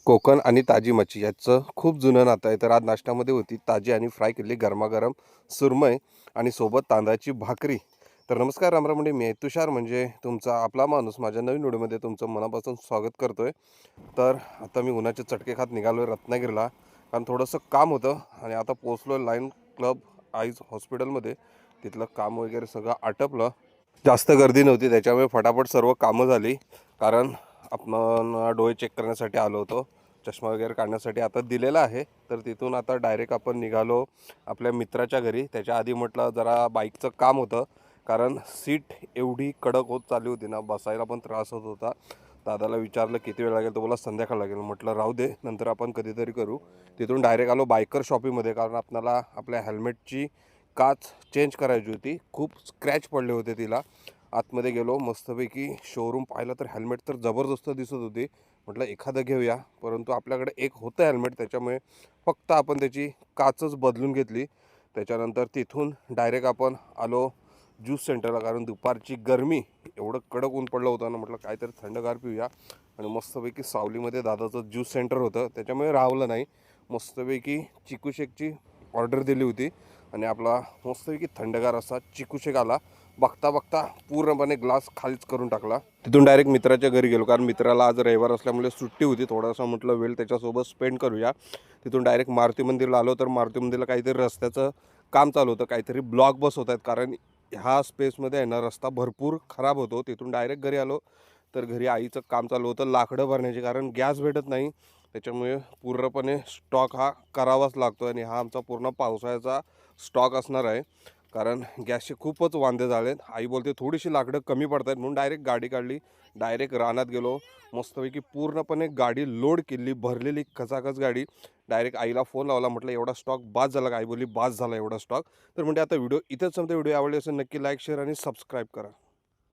कोकण आणि ताजी मच्छी याचं खूप जुनं नातं आहे. तर आज नाश्त्यामध्ये होती ताजी आणि फ्राय केलेली गरमागरम सुरमई आणि सोबत तांदळाची भाकरी. तर नमस्कार रामराम, मी आहे तुषार, म्हणजे तुमचा आपला माणूस. माझ्या नवीन व्हिडिओमध्ये तुमचं मनापासून स्वागत करतोय. तर आता मी उन्हाचे चटके खात निघालो आहे रत्नागिरीला, कारण थोडंसं काम होतं आणि आता पोचलो लाईन क्लब आईज हॉस्पिटलमध्ये. तिथलं काम वगैरे सगळं आटपलं, जास्त गर्दी नव्हती, त्याच्यामुळे फटाफट सर्व कामं झाली. कारण आपण डोळे चेक करण्यासाठी आलो होतो, चष्मा वगैरे काढण्यासाठी आता दिलेला आहे. तर तिथून आता डायरेक्ट आपण निघालो आपल्या मित्राच्या घरी. त्याच्या आधी म्हटलं जरा बाईकचं काम होतं, कारण सीट एवढी कडक होत चालली होती ना, बसायला पण त्रास होत होता. दादाला विचारलं किती वेळ लागेल, तो बोला संध्याकाळ लागेल. म्हटलं राहू दे, नंतर आपण कधीतरी करू. तिथून डायरेक्ट आलो बायकर शॉपीमध्ये, कारण आपल्याला आपल्या हेल्मेटची काच चेंज करायची होती. खूप स्क्रॅच पडले होते तिला. आतमध्ये गेलो, मस्तपैकी शोरूम पाहिलं तर हेल्मेट तर जबरदस्त दिसत होती. म्हटलं एखादं घेऊया, परंतु आपल्याकडे एक होतं हेल्मेट, त्याच्यामुळे फक्त आपण त्याची काचच बदलून घेतली. त्याच्यानंतर तिथून डायरेक्ट आपण आलो ज्यूस सेंटरला, कारण दुपारची गरमी एवढं कडक ऊन पडलं होतं ना, म्हटलं काहीतरी थंडगार पिऊया. आणि मस्तपैकी सावलीमध्ये दादाचं ज्यूस सेंटर होतं, त्याच्यामुळे राहवलं नाही. मस्तपैकी चिकू शेकची ऑर्डर दिली होती आणि आपला मस्तपैकी थंडगार असा चिकू शेक आला. बघता बघता पूर्णपणे ग्लास खालीच करून टाकला. तिथून डायरेक्ट मित्राच्या घरी गेलो, कारण मित्राला आज रविवार असल्यामुळे सुट्टी होती. थोडासा म्हटलं वेळ त्याच्यासोबत स्पेंड करूया. तिथून डायरेक्ट मारुती मंदिरला आलो. तर मारुती मंदिरला काहीतरी रस्त्याचं काम चालू होतं, काहीतरी ब्लॉक बस होत आहेत, कारण ह्या स्पेसमध्ये आहे ना रस्ता भरपूर खराब होतो. तिथून डायरेक्ट घरी आलो. तर घरी आईचं काम चालू होतं लाकडं भरण्याचे, कारण गॅस भेटत नाही. त्याच्यामुळे पूर्णपणे स्टॉक हा करावाच लागतो आणि हा आमचा पूर्ण पावसाळ्याचा स्टॉक असणार आहे, कारण गॅसचे खूपच वांदे झालेत. आई बोलते थोडीशी लाकडं कमी पडत आहेत, म्हणून डायरेक्ट गाडी काढली, डायरेक्ट रानात गेलो. मस्तपैकी पूर्णपणे गाडी लोड केली, भरलेली खचाखच गाडी. डायरेक्ट आईला फोन लावला, म्हटलं एवढा स्टॉक बास झाला का? आई बोलली बास झाला एवढा स्टॉक. तर म्हणजे आता व्हिडिओ इथंच संपतो. व्हिडिओ आवडले असेल नक्की लाईक, शेअर आणि सबस्क्राईब करा.